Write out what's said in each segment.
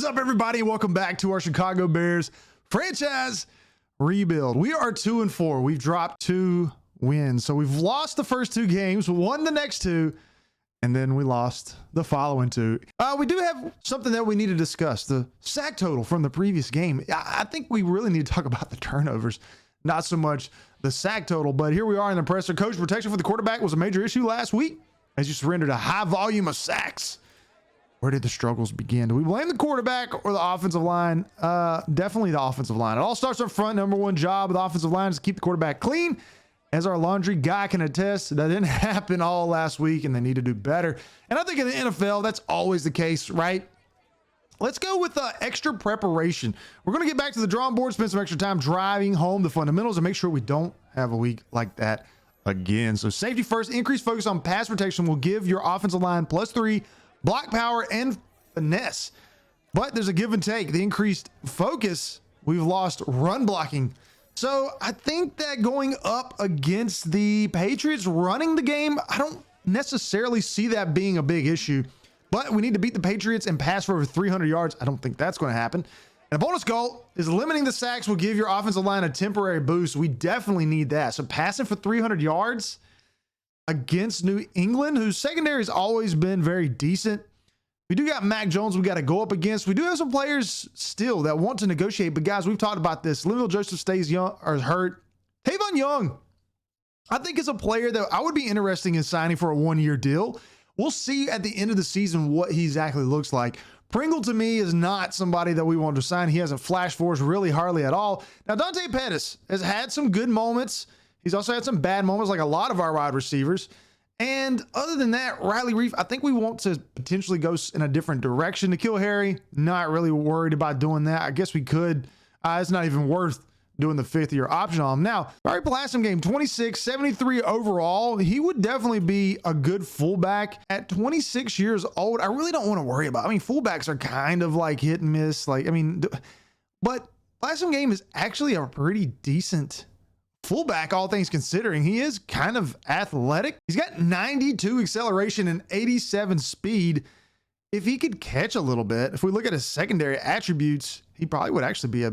is up, everybody, and welcome back to our Chicago Bears franchise rebuild. We are 2-4. We've dropped 2 wins. So we've lost the first 2 games, won the next 2, and then we lost the following 2. We do have something that we need to discuss, the sack total from the previous game. I think we really need to talk about the turnovers, not so much the sack total, but here we are in the presser. Coach, protection for the quarterback was a major issue last week as you surrendered a high volume of sacks. Where did the struggles begin? Do we blame the quarterback or the offensive line? Definitely the offensive line. It all starts up front. Number one job of the offensive line is to keep the quarterback clean. As our laundry guy can attest, that didn't happen all last week, and they need to do better. And I think in the NFL, that's always the case, right? Let's go with extra preparation. We're going to get back to the drawing board, spend some extra time driving home the fundamentals, and make sure we don't have a week like that again. So safety first, increased focus on pass protection will give your offensive line +3 block power and finesse. But there's a give and take. The increased focus, we've lost run blocking. So I think that going up against the Patriots running the game, I don't necessarily see that being a big issue. But we need to beat the Patriots and pass for over 300 yards. I don't think that's going to happen. And a bonus goal is limiting the sacks will give your offensive line a temporary boost. We definitely need that. So passing for 300 yards against New England, whose secondary has always been very decent. We do got Mac Jones we got to go up against. We do have some players still that want to negotiate, but guys, we've talked about this. Linville Joseph stays young or hurt. Tavon Young, I think, is a player that I would be interested in signing for a 1-year deal. We'll see at the end of the season what he exactly looks like. Pringle, to me, is not somebody that we want to sign. He hasn't flashed for us really hardly at all. Now, Dante Pettis has had some good moments. He's also had some bad moments, like a lot of our wide receivers. And other than that, Riley Reef, I think we want to potentially go in a different direction. N'Keal Harry, not really worried about doing that. I guess we could. It's not even worth doing the 5th-year option on him. Now, Barry Plasm game, 26, 73 overall. He would definitely be a good fullback. At 26 years old, I really don't want to worry about. I mean, fullbacks are kind of like hit and miss. But Plasm game is actually a pretty decent fullback, all things considering. He is kind of athletic. He's got 92 acceleration and 87 speed. If he could catch a little bit, if we look at his secondary attributes, he probably would actually be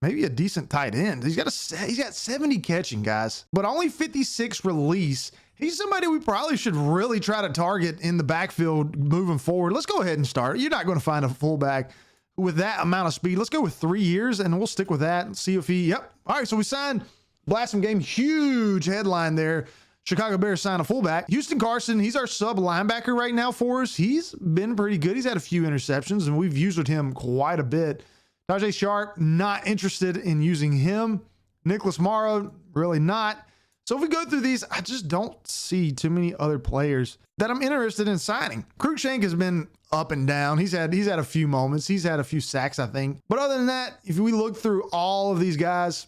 maybe a decent tight end. He's got 70 catching, guys, but only 56 release. He's somebody we probably should really try to target in the backfield moving forward. Let's go ahead and start. You're not going to find a fullback with that amount of speed. Let's go with 3 years, and we'll stick with that and see if he, yep. All right, so we signed Blasphemy game, huge headline there. Chicago Bears sign a fullback. Houston Carson, he's our sub linebacker right now for us. He's been pretty good. He's had a few interceptions, and we've used him quite a bit. Tajay Sharp, not interested in using him. Nicholas Morrow, really not. So if we go through these, I just don't see too many other players that I'm interested in signing. Cruikshank has been up and down. He's had a few moments. He's had a few sacks, I think. But other than that, if we look through all of these guys,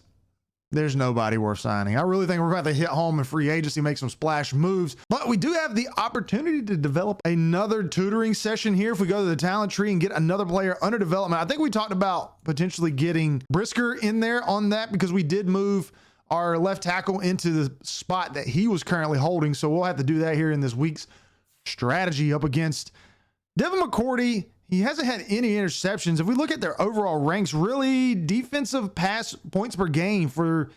there's nobody worth signing. I really think we're about to hit home in free agency, make some splash moves. But we do have the opportunity to develop another tutoring session here if we go to the talent tree and get another player under development. I think we talked about potentially getting Brisker in there on that because we did move our left tackle into the spot that he was currently holding. So we'll have to do that here in this week's strategy up against Devin McCourty. He hasn't had any interceptions. If we look at their overall ranks, really defensive pass points per game for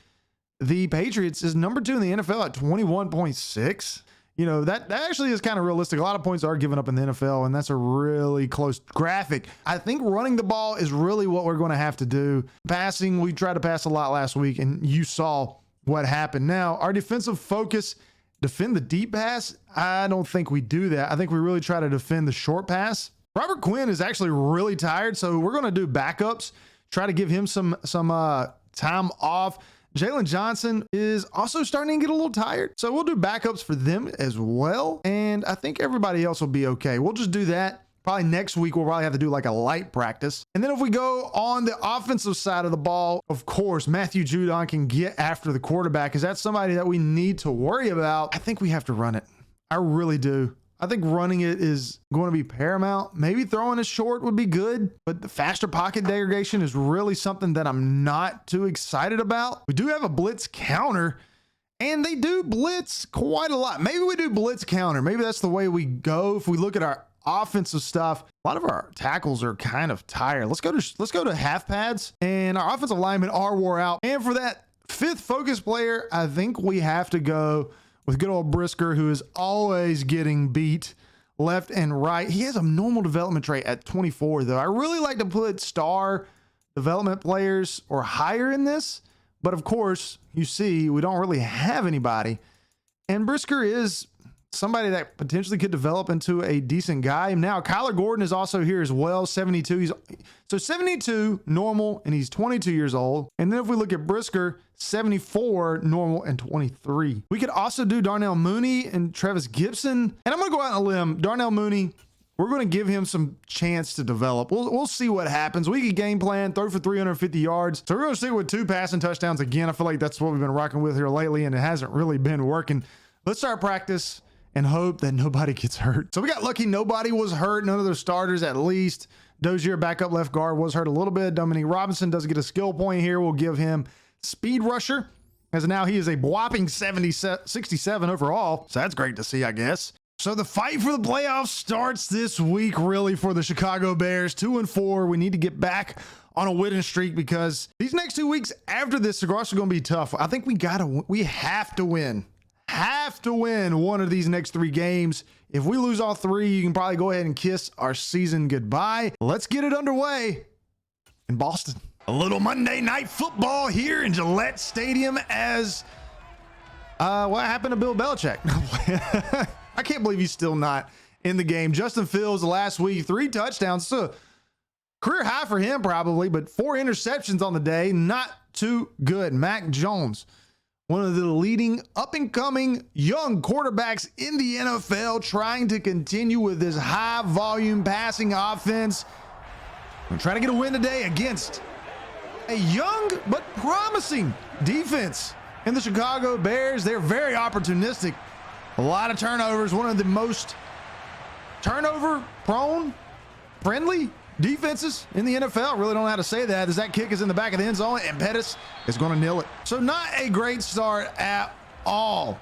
the Patriots is number 2 in the NFL at 21.6. You know, that actually is kind of realistic. A lot of points are given up in the NFL, and that's a really close graphic. I think running the ball is really what we're going to have to do. Passing, we tried to pass a lot last week, and you saw what happened. Now, our defensive focus, defend the deep pass, I don't think we do that. I think we really try to defend the short pass. Robert Quinn is actually really tired, so we're going to do backups, try to give him some time off. Jalen Johnson is also starting to get a little tired, so we'll do backups for them as well, and I think everybody else will be okay. We'll just do that. Probably next week, we'll probably have to do like a light practice. And then if we go on the offensive side of the ball, of course, Matthew Judon can get after the quarterback. Is that somebody that we need to worry about? I think we have to run it. I really do. I think running it is going to be paramount. Maybe throwing it short would be good, but the faster pocket degradation is really something that I'm not too excited about. We do have a blitz counter, and they do blitz quite a lot. Maybe we do blitz counter. Maybe that's the way we go. If we look at our offensive stuff. A lot of our tackles are kind of tired. Let's go to half pads, and our offensive linemen are wore out. And for that 5th focus player, I think we have to go with good old Brisker, who is always getting beat left and right. He has a normal development trait at 24, though. I really like to put star development players or higher in this, but of course, you see, we don't really have anybody. And Brisker is somebody that potentially could develop into a decent guy. Now, Kyler Gordon is also here as well, 72. So 72 normal, and he's 22 years old. And then if we look at Brisker, 74 normal and 23. We could also do Darnell Mooney and Travis Gibson. And I'm going to go out on a limb. Darnell Mooney, we're going to give him some chance to develop. We'll see what happens. We could game plan, throw for 350 yards. So we're going to stick with 2 passing touchdowns again. I feel like that's what we've been rocking with here lately, and it hasn't really been working. Let's start practice and hope that nobody gets hurt. So we got lucky. Nobody was hurt. None of their starters, at least. Dozier, backup left guard, was hurt a little bit. Dominique Robinson does get a skill point here. We'll give him speed rusher, as now he is a whopping 67 overall. So that's great to see, I guess. So the fight for the playoffs starts this week, really, for the Chicago Bears. 2-4. We need to get back on a winning streak, because these next 2 weeks after this are also going to be tough. I think we have to win. Have to win one of these next 3 games. If we lose all 3, you can probably go ahead and kiss our season goodbye. Let's get it underway in Boston. A little Monday Night Football here in Gillette Stadium as what happened to Bill Belichick? I can't believe he's still not in the game. Justin Fields last week, 3 touchdowns. So career high for him probably, but 4 interceptions on the day. Not too good. Mac Jones, one of the leading up-and-coming young quarterbacks in the NFL, trying to continue with this high-volume passing offense. We're trying to get a win today against a young but promising defense in the Chicago Bears. They're very opportunistic. A lot of turnovers. One of the most turnover-prone, friendly defenses in the NFL. Really don't know how to say that, as that kick is in the back of the end zone and Pettis is going to nail it. So not a great start at all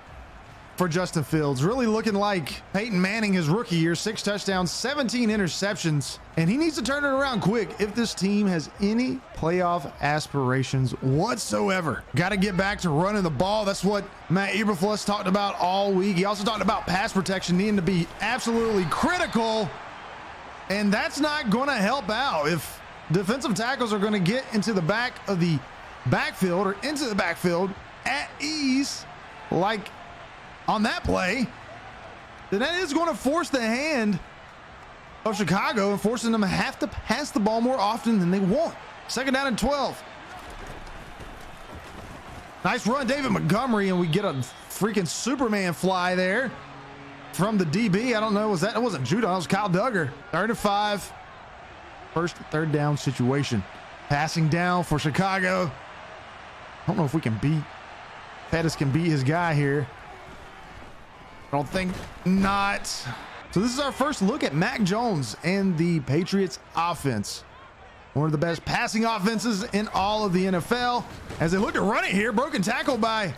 for Justin Fields. Really looking like Peyton Manning his rookie year. 6 touchdowns, 17 interceptions, and he needs to turn it around quick if this team has any playoff aspirations whatsoever. Got to get back to running the ball. That's what Matt Eberflus talked about all week. He also talked about pass protection needing to be absolutely critical. And that's not going to help out. If defensive tackles are going to get into the back of the backfield or into the backfield at ease, like on that play, then that is going to force the hand of Chicago and forcing them to have to pass the ball more often than they want. 2nd down and 12. Nice run, David Montgomery, and we get a freaking Superman fly there from the DB. I don't know, it wasn't Judon, it was Kyle Duggar. 3rd and 5. First 3rd down situation. Passing down for Chicago. I don't know if we can beat, Pettis can beat his guy here. I don't think not. So this is our first look at Mac Jones and the Patriots offense. One of the best passing offenses in all of the NFL. As they look to run it here, broken tackle by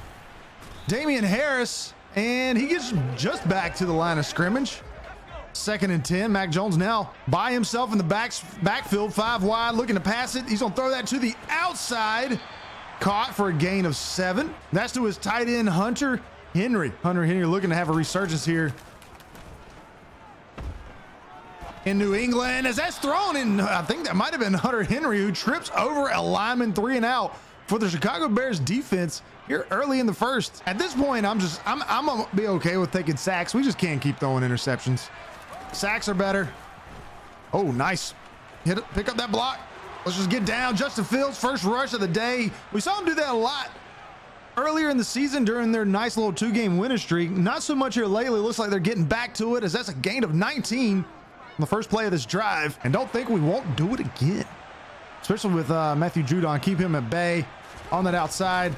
Damian Harris. And he gets just back to the line of scrimmage. 2nd and 10. Mac Jones now by himself in the backfield, 5 wide, looking to pass it. He's going to throw that to the outside. Caught for a gain of 7. That's to his tight end, Hunter Henry. Hunter Henry looking to have a resurgence here in New England, as that's thrown in. I think that might have been Hunter Henry who trips over a lineman, 3 and out for the Chicago Bears defense here early in the first. At this point, I'm gonna be okay with taking sacks. We just can't keep throwing interceptions. Sacks are better. Oh, nice. Pick up that block. Let's just get down. Justin Fields, first rush of the day. We saw him do that a lot earlier in the season during their nice little 2-game winning streak. Not so much here lately. Looks like they're getting back to it, as that's a gain of 19 on the first play of this drive. And don't think we won't do it again, especially with Matthew Judon. Keep him at bay on that outside.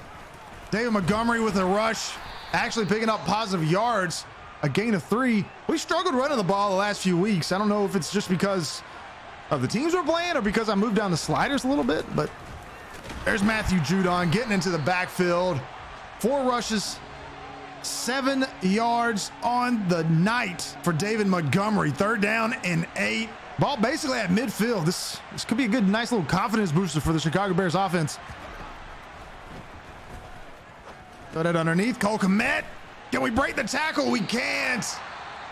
David Montgomery with a rush, actually picking up positive yards, a gain of 3. We struggled running the ball the last few weeks. I don't know if it's just because of the teams we're playing or because I moved down the sliders a little bit, but there's Matthew Judon getting into the backfield. 4 rushes, 7 yards on the night for David Montgomery. 3rd down and 8. Ball basically at midfield. This could be a good, nice little confidence booster for the Chicago Bears offense. Throw that underneath. Cole Kmet. Can we break the tackle? We can't.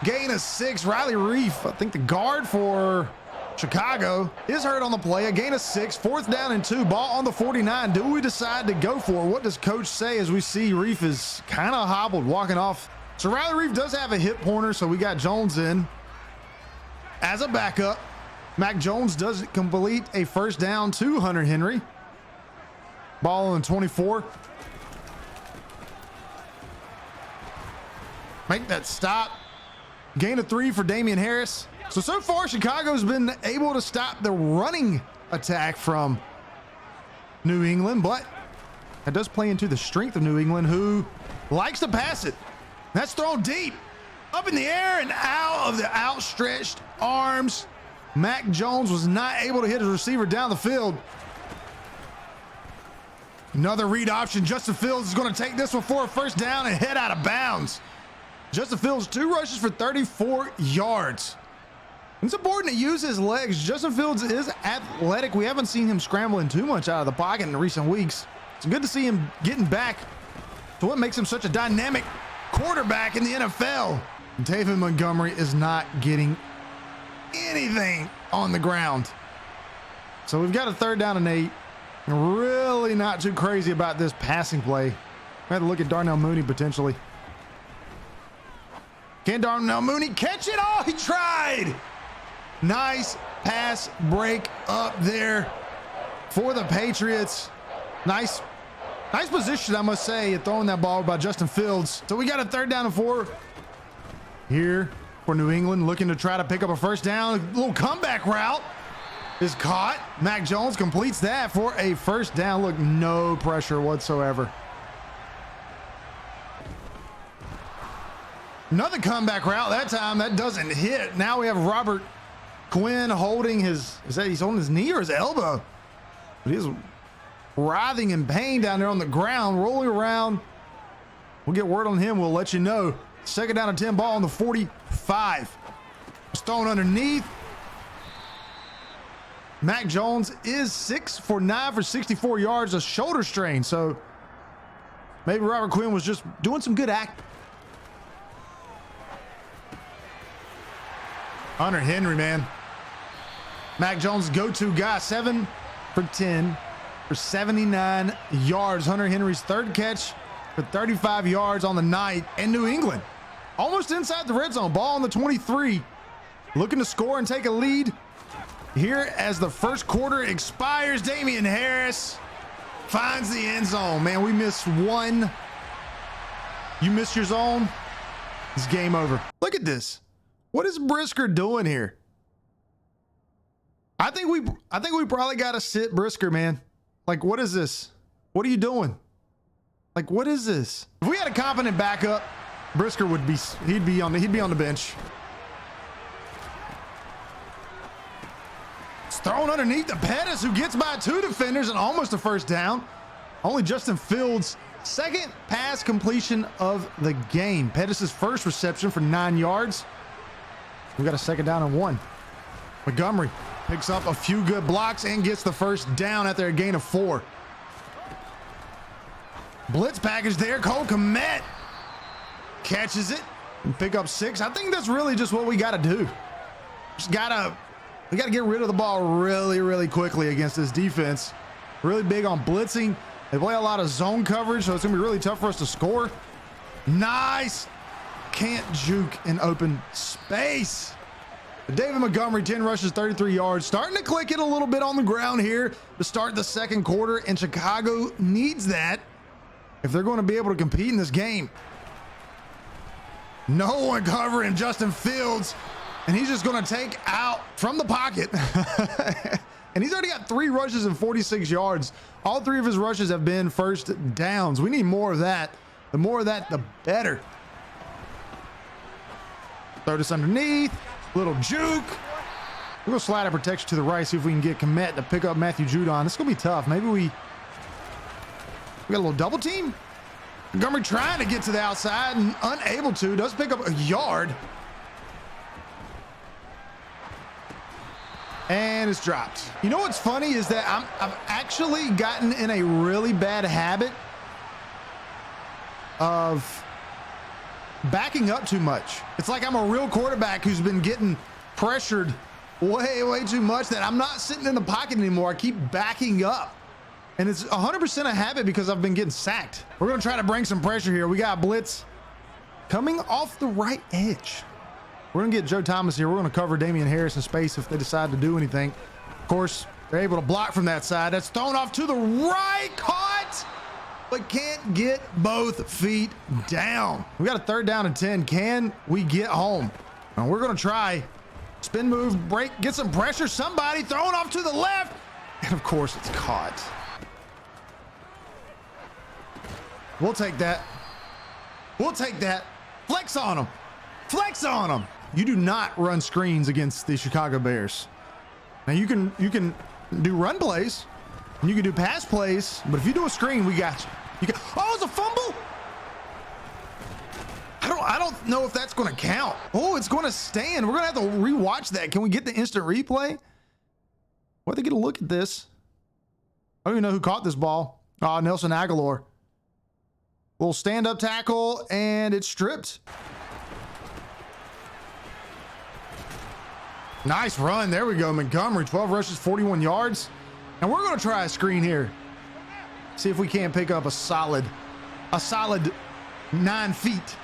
Gain of 6. Riley Reef, I think the guard for Chicago, is hurt on the play. A gain of 6. 4th down and 2. Ball on the 49. Do we decide to go for it? What does coach say as we see Reef is kind of hobbled walking off? So Riley Reef does have a hip pointer, so we got Jones in as a backup. Mac Jones does complete a 1st down to Hunter Henry. Ball on 24. Make that stop. Gain of 3 for Damian Harris. So far, Chicago's been able to stop the running attack from New England, but that does play into the strength of New England, who likes to pass it. That's thrown deep, up in the air and out of the outstretched arms. Mac Jones was not able to hit his receiver down the field. Another read option. Justin Fields is going to take this one for a 1st down and head out of bounds. Justin Fields, 2 rushes for 34 yards. It's important to use his legs. Justin Fields is athletic. We haven't seen him scrambling too much out of the pocket in the recent weeks. It's good to see him getting back to what makes him such a dynamic quarterback in the NFL. David Montgomery is not getting anything on the ground. So we've got a 3rd down and 8. Really not too crazy about this passing play. We had to look at Darnell Mooney potentially. Can Darnell Mooney catch it? Oh, he tried. Nice pass break up there for the Patriots. Nice position, I must say, at throwing that ball by Justin Fields. So we got a 3rd down and 4 here for New England, looking to try to pick up a 1st down. A little comeback route is caught. Mac Jones completes that for a 1st down. Look, no pressure whatsoever. Another comeback route. That time that doesn't hit. Now we have Robert Quinn holding his, he's on his knee or his elbow? But he's writhing in pain down there on the ground, rolling around. We'll get word on him. We'll let you know. 2nd down and 10, ball on the 45. It's thrown underneath. Mac Jones is 6 for 9 for 64 yards, a shoulder strain. So maybe Robert Quinn was just doing some good acting. Hunter Henry, man. Mac Jones' go-to guy, 7 for 10 for 79 yards. Hunter Henry's 3rd catch for 35 yards on the night. And New England almost inside the red zone. Ball on the 23. Looking to score and take a lead here as the 1st quarter expires. Damian Harris finds the end zone. Man, we missed one. You missed your zone. It's game over. Look at this. What is Brisker doing here? I think we probably got to sit Brisker, man. Like, what is this? What are you doing? Like, what is this? If we had a competent backup, Brisker would be, he'd be on the bench. It's thrown underneath the Pettis, who gets by 2 defenders and almost a 1st down. Only Justin Fields' 2nd pass completion of the game. Pettis' 1st reception for 9 yards. We got a 2nd down and 1. Montgomery picks up a few good blocks and gets the 1st down after a gain of 4. Blitz package there. Cole Kmet catches it and pick up 6. I think that's really just what we got to do. We got to get rid of the ball really, really quickly against this defense. Really big on blitzing. They play a lot of zone coverage, so it's going to be really tough for us to score. Nice. Can't juke in open space. David Montgomery, 10 rushes, 33 yards. Starting to click it a little bit on the ground here to start the 2nd quarter, and Chicago needs that if they're going to be able to compete in this game. No one covering Justin Fields, and he's just going to take out from the pocket. And he's already got 3 rushes and 46 yards. All 3 of his rushes have been 1st downs. We need more of that. The more of that, the better. Throw this underneath. Little juke. We're going to slide our protection to the right, see if we can get Kmet to pick up Matthew Judon. This is going to be tough. Maybe we got a little double team. Montgomery trying to get to the outside and unable to. Does pick up a yard. And it's dropped. You know what's funny is that I've actually gotten in a really bad habit of backing up too much. It's like I'm a real quarterback who's been getting pressured way too much that I'm not sitting in the pocket anymore. I keep backing up. And it's 100% a habit because I've been getting sacked. We're going to try to bring some pressure here. We got blitz coming off the right edge. We're going to get Joe Thomas here. We're going to cover Damian Harris in space if they decide to do anything. Of course, they're able to block from that side. That's thrown off to the right. Caught, but can't get both feet down. We got a 3rd down and 10. Can we get home? And we're going to try. Spin move, break, get some pressure. Somebody thrown off to the left. And of course, it's caught. We'll take that. We'll take that. Flex on them. Flex on them. You do not run screens against the Chicago Bears. Now you can do run plays, and you can do pass plays, but if you do a screen, we got you. Oh, it's a fumble. I don't know if that's going to count. Oh, it's going to stand. We're going to have to rewatch that. Can we get the instant replay? Why they get a look at this? I don't even know who caught this ball. Oh, Nelson Aguilar. Little stand-up tackle, and it's stripped. Nice run. There we go. Montgomery, 12 rushes, 41 yards. And we're going to try a screen here. See if we can't pick up a solid 9 feet.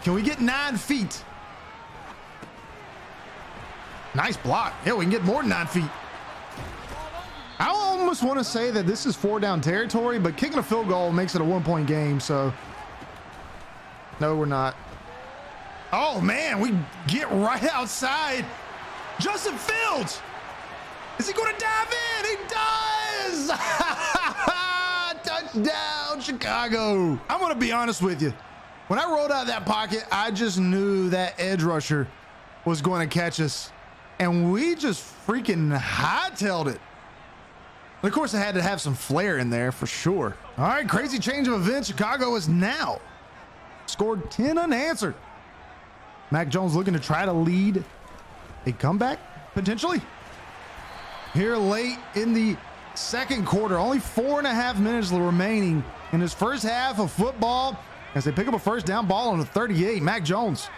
Can we get 9 feet? Nice block. Yeah, we can get more than 9 feet. I almost want to say that this is 4-down territory, but kicking a field goal makes it a 1-point game, so no, we're not. Oh man, we get right outside. Justin Fields, is he going to dive in? He does. Touchdown, Chicago. I'm going to be honest with you. When I rolled out of that pocket, I just knew that edge rusher was going to catch us, and we just freaking hightailed it. And of course, I had to have some flair in there for sure. All right, crazy change of events. Chicago is now scored 10 unanswered. Mac Jones looking to try to lead a comeback, potentially. Here late in the second quarter, only 4.5 minutes remaining in his first half of football as they pick up a 1st down ball on the 38. Mac Jones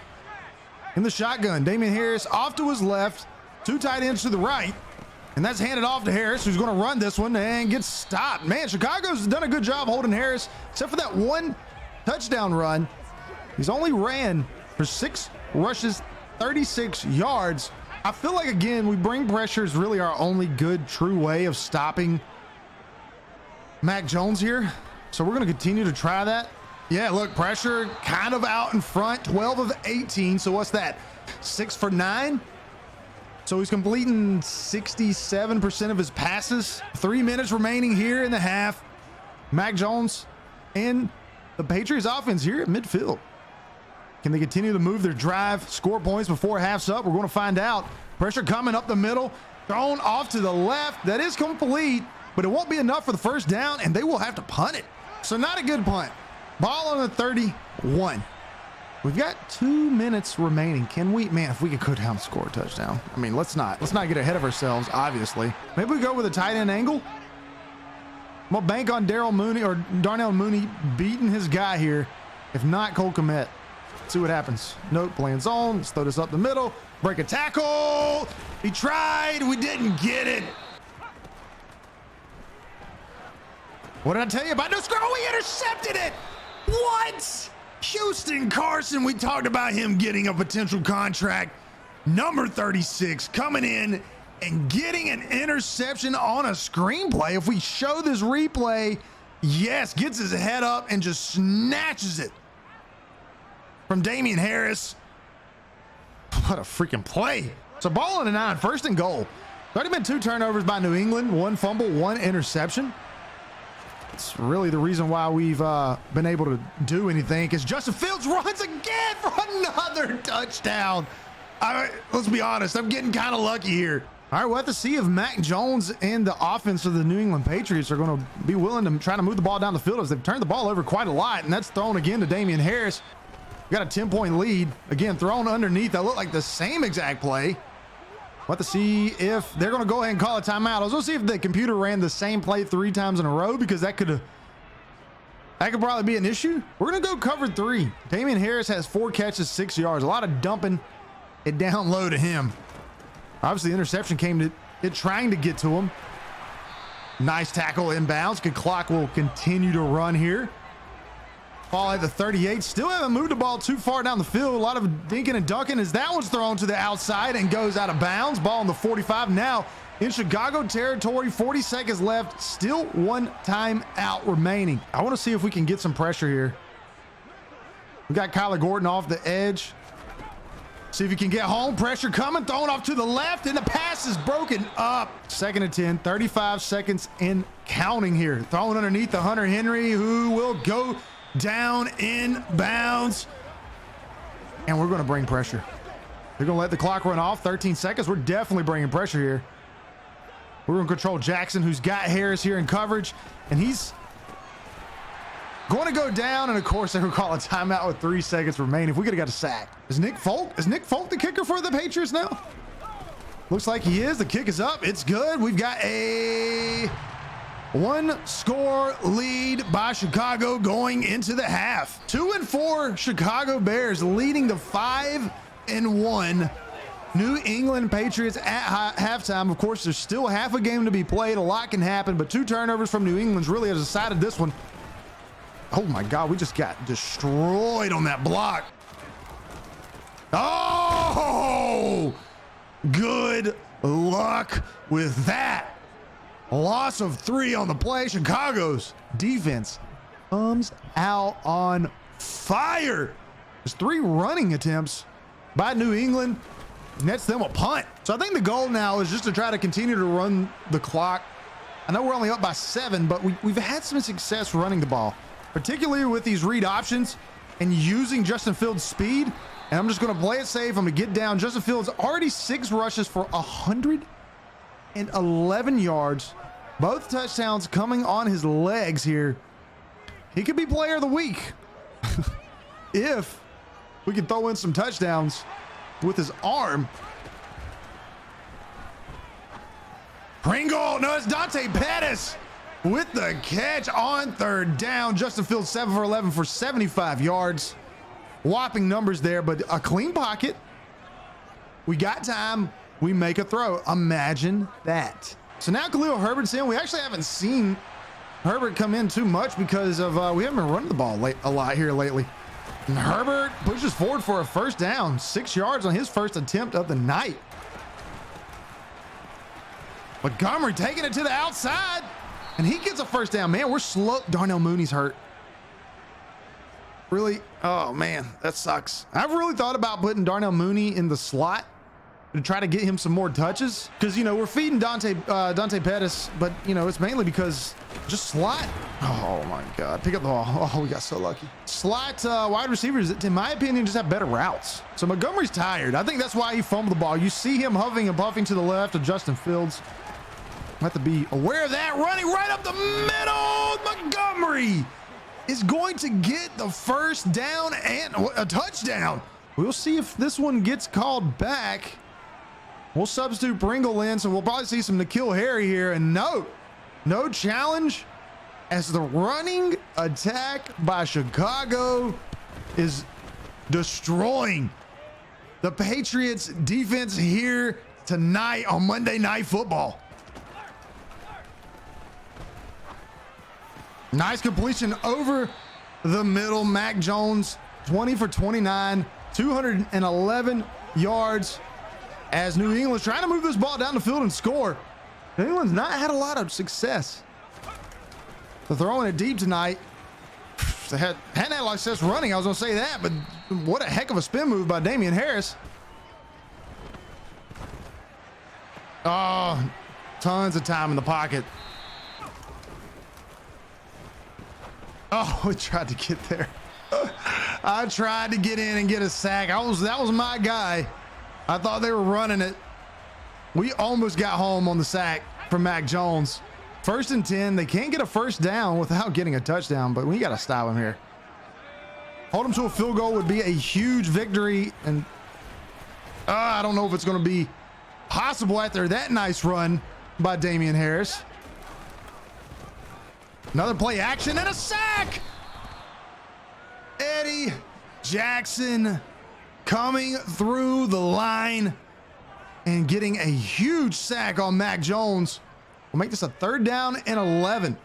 in the shotgun. Damian Harris off to his left, 2 tight ends to the right. And that's handed off to Harris, who's going to run this one and get stopped. Man, Chicago's done a good job holding Harris, except for that 1 touchdown run. He's only ran for 6 rushes, 36 yards. I feel like, again, we bring pressure is really our only good, true way of stopping Mac Jones here. So we're going to continue to try that. Yeah, look, pressure kind of out in front, 12 of 18. So what's that? 6 for 9. So he's completing 67% of his passes. 3 minutes remaining here in the half. Mac Jones and the Patriots offense here at midfield. Can they continue to move their drive, score points before half's up? We're going to find out. Pressure coming up the middle, thrown off to the left. That is complete, but it won't be enough for the 1st down, and they will have to punt it. So not a good punt. Ball on the 31. We've got 2 minutes remaining. Can we, man, if we could go down and score a touchdown. I mean, let's not get ahead of ourselves, obviously. Maybe we go with a tight end angle. I'm gonna bank on Darnell Mooney beating his guy here. If not, Cole Kmet. See what happens. Nope, playing zone. Let's throw this up the middle. Break a tackle. He tried. We didn't get it. What did I tell you about no scrum? We intercepted it. What? Houston Carson, we talked about him getting a potential contract. Number 36 coming in and getting an interception on a screenplay. If we show this replay, yes, gets his head up and just snatches it from Damian Harris. What a freaking play. So ball on the 9, 1st and goal. Already been 2 turnovers by New England, 1 fumble, 1 interception. It's really the reason why we've been able to do anything, because Justin Fields runs again for another touchdown. Let's be honest, I'm getting kind of lucky here. All right, we'll have to see if Mac Jones and the offense of the New England Patriots are going to be willing to try to move the ball down the field, as they've turned the ball over quite a lot, and that's thrown again to Damian Harris. We got a 10-point lead. Again, thrown underneath. That looked like the same exact play. We'll have to see if they're going to go ahead and call a timeout. I was going to see if the computer ran the same play 3 times in a row, because that could probably be an issue. We're going to go cover 3. Damian Harris has 4 catches, 6 yards. A lot of dumping it down low to him. Obviously, the interception came to it trying to get to him. Nice tackle inbounds. Good clock will continue to run here. Ball at the 38. Still haven't moved the ball too far down the field. A lot of dinking and dunking as that one's thrown to the outside and goes out of bounds. Ball on the 45 now in Chicago territory. 40 seconds left. Still 1 timeout remaining. I want to see if we can get some pressure here. We got Kyler Gordon off the edge. See if you can get home. Pressure coming, thrown off to the left, and the pass is broken up. 2nd and 10, 35 seconds and counting here. Throwing underneath the Hunter Henry, who will go down in bounds. And we're going to bring pressure. They're going to let the clock run off. 13 seconds. We're definitely bringing pressure here. We're going to control Jackson, who's got Harris here in coverage, and he's going to go down, and of course they will call a timeout with 3 seconds remaining. If we could have got a sack. Is Nick Folk the kicker for the Patriots now? Looks like he is. The kick is up. It's good. We've got a 1-score lead by Chicago going into the half. 2-4 Chicago Bears leading the 5-1 New England Patriots at halftime. Of course, there's still half a game to be played. A lot can happen, but 2 turnovers from New England's really has decided this one. Oh my God, we just got destroyed on that block. Oh, good luck with that. A loss of 3 on the play. Chicago's defense comes out on fire. There's 3 running attempts by New England. Nets them a punt. So I think the goal now is just to try to continue to run the clock. I know we're only up by 7, but we've had some success running the ball, particularly with these read options and using Justin Fields' speed. And I'm just going to play it safe. I'm going to get down. Justin Fields already 6 rushes for 111 yards. Both touchdowns coming on his legs here. He could be player of the week if we can throw in some touchdowns with his arm. Pringle. No, it's Dante Pettis with the catch on 3rd down. Justin Fields 7 for 11 for 75 yards. Whopping numbers there, but a clean pocket. We got time. We make a throw. Imagine that. So now Khalil Herbert's in. We actually haven't seen Herbert come in too much because of we haven't been running the ball a lot here lately. And Herbert pushes forward for a 1st down. 6 yards on his first attempt of the night. Montgomery taking it to the outside, and he gets a 1st down. Man, we're slow. Darnell Mooney's hurt. Really? Oh man, that sucks. I've really thought about putting Darnell Mooney in the slot to try to get him some more touches, because you know we're feeding Dante Pettis, but you know it's mainly because just slot. Oh my God, pick up the ball. Oh, we got so lucky. Slot wide receivers, in my opinion, just have better routes. So Montgomery's tired. I think that's why he fumbled the ball. You see him huffing and puffing to the left of Justin Fields. Have to be aware of that. Running right up the middle. Montgomery is going to get the 1st down and a touchdown. We'll see if this one gets called back. We'll substitute Pringle in, so we'll probably see some N'Keal Harry here. And no challenge, as the running attack by Chicago is destroying the Patriots defense here tonight on Monday Night Football. Nice completion over the middle. Mac Jones, 20 for 29, 211 yards, as New England's trying to move this ball down the field and score. New England's not had a lot of success. They're throwing it deep tonight. They hadn't had a lot of success running. I was going to say that, but what a heck of a spin move by Damian Harris. Oh, tons of time in the pocket. Oh, we tried to get there. I tried to get in and get a sack. That was my guy. I thought they were running it. We almost got home on the sack from Mac Jones. 1st and 10. They can't get a first down without getting a touchdown, but we got to stop him here. Hold him to a field goal would be a huge victory, and I don't know if it's going to be possible after that nice run by Damian Harris. Another play action and a sack. Eddie Jackson coming through the line and getting a huge sack on Mac Jones. We'll make this a 3rd down and 11.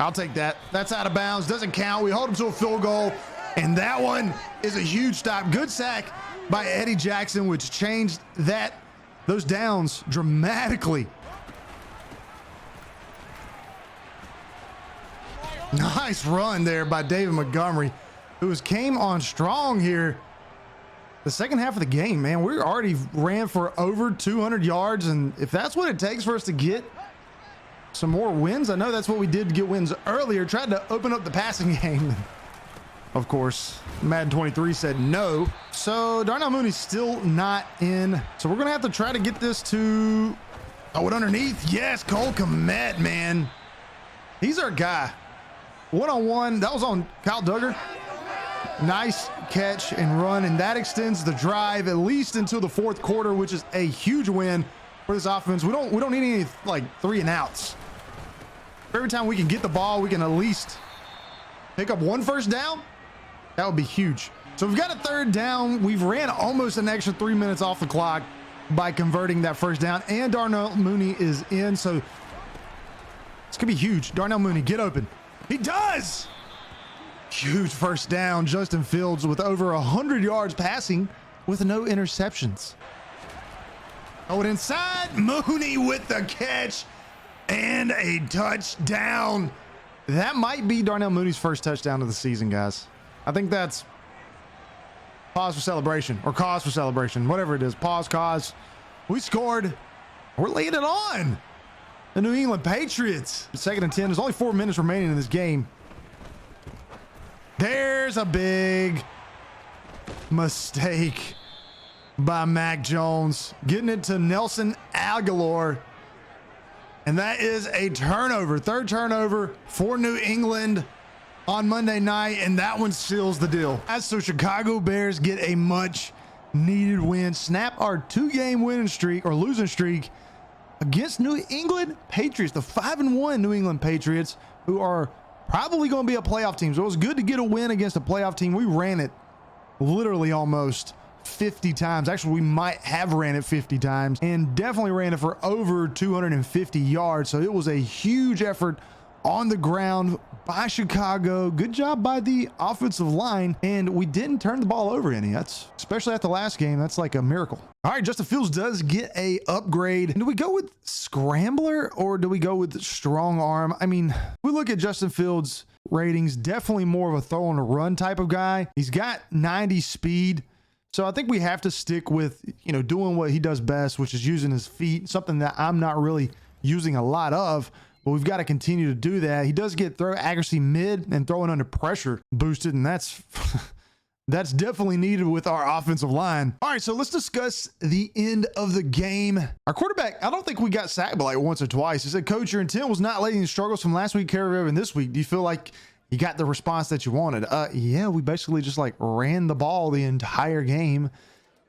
I'll take that. That's out of bounds. Doesn't count. We hold him to a field goal, and that one is a huge stop. Good sack by Eddie Jackson, which changed those downs dramatically. Nice run there by David Montgomery, who came on strong here. The second half of the game, man, we already ran for over 200 yards, and if that's what it takes for us to get some more wins, I know that's what we did to get wins earlier, tried to open up the passing game. Of course, Madden 23 said no. So Darnell Mooney's still not in. So we're going to have to try to get this to, it underneath. Yes, Cole Kmet, man. He's our guy. One-on-one, that was on Kyle Duggar. Nice catch and run, and that extends the drive at least until the 4th quarter, which is a huge win for this offense. We don't need any like 3 and outs. Every time we can get the ball, we can at least pick up 1 first down. That would be huge. So we've got a 3rd down. We've ran almost an extra 3 minutes off the clock by converting that first down, and Darnell Mooney is in. So this could be huge. Darnell Mooney, get open. He does. Huge first down. Justin Fields with over 100 yards passing with no interceptions. Oh, and inside, Mooney with the catch and a touchdown. That might be Darnell Mooney's first touchdown of the season, guys. I think that's pause for celebration, or cause for celebration, whatever it is. Pause, cause. We scored. We're laying it on the New England Patriots. 2nd and 10. There's only 4 minutes remaining in this game. There's a big mistake by Mac Jones, getting it to Nelson Aguilar. And that is a turnover, 3rd turnover for New England on Monday night, and that one seals the deal. So Chicago Bears get a much needed win, snap our 2-game winning streak or losing streak against New England Patriots, the 5-1 New England Patriots, who are probably going to be a playoff team. So it was good to get a win against a playoff team. We ran it literally almost 50 times. Actually, we might have ran it 50 times and definitely ran it for over 250 yards. So it was a huge effort on the ground by Chicago. Good job by the offensive line, and we didn't turn the ball over any. That's, especially at the last game, that's like a miracle. All right, Justin Fields does get a upgrade. And do we go with scrambler or do we go with strong arm? I mean, we look at Justin Fields ratings, definitely more of a throw and a run type of guy. He's got 90 speed. So I think we have to stick with, doing what he does best, which is using his feet, something that I'm not really using a lot of. But we've got to continue to do that. He does get throw accuracy mid and throwing under pressure boosted, and that's that's definitely needed with our offensive line. All right, so let's discuss the end of the game. Our quarterback, I don't think we got sacked but like once or twice. He said, "Coach, your intent was not letting the struggles from last week carry over in this week. Do you feel like you got the response that you wanted?" Yeah, we basically just like ran the ball the entire game.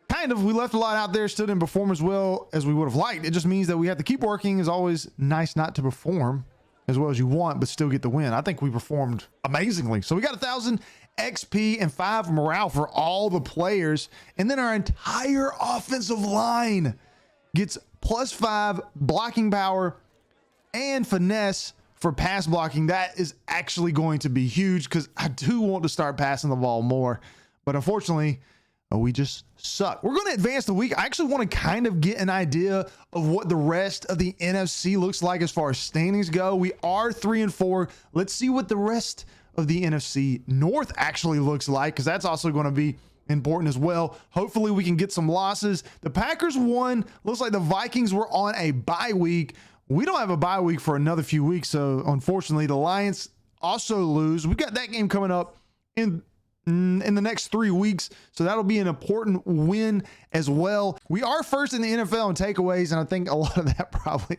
Kind of, we left a lot out there, still didn't perform as well as we would have liked. It just means that we have to keep working. It's always nice not to perform as well as you want, but still get the win. I think we performed amazingly. So we got 1,000 XP and 5 morale for all the players. And then our entire offensive line gets +5 blocking power and finesse for pass blocking. That is actually going to be huge because I do want to start passing the ball more. But unfortunately, we just suck. We're going to advance the week. I actually want to kind of get an idea of what the rest of the NFC looks like as far as standings go. We are 3-4. Let's see what the rest of the NFC North actually looks like, because that's also going to be important as well. Hopefully we can get some losses. The Packers won. Looks like the Vikings were on a bye week. We don't have a bye week for another few weeks, so unfortunately the Lions also lose. We've got that game coming up in in the next 3 weeks. So that'll be an important win as well. We are first in the NFL in takeaways, and I think a lot of that probably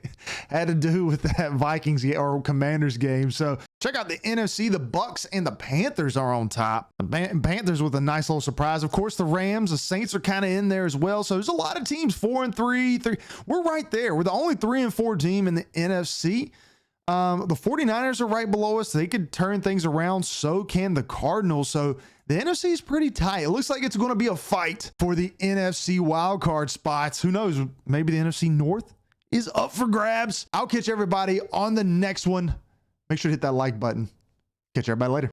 had to do with that Vikings or Commanders game. So check out the NFC. The Bucks and the Panthers are on top. The Panthers with a nice little surprise. Of course, the Rams, the Saints are kind of in there as well. So there's a lot of teams 4-3. We're right there. We're the only 3-4 team in the NFC. The 49ers are right below us. They could turn things around. So can the Cardinals. So the NFC is pretty tight. It looks like it's going to be a fight for the NFC wildcard spots. Who knows? Maybe the NFC North is up for grabs. I'll catch everybody on the next one. Make sure to hit that like button. Catch everybody later.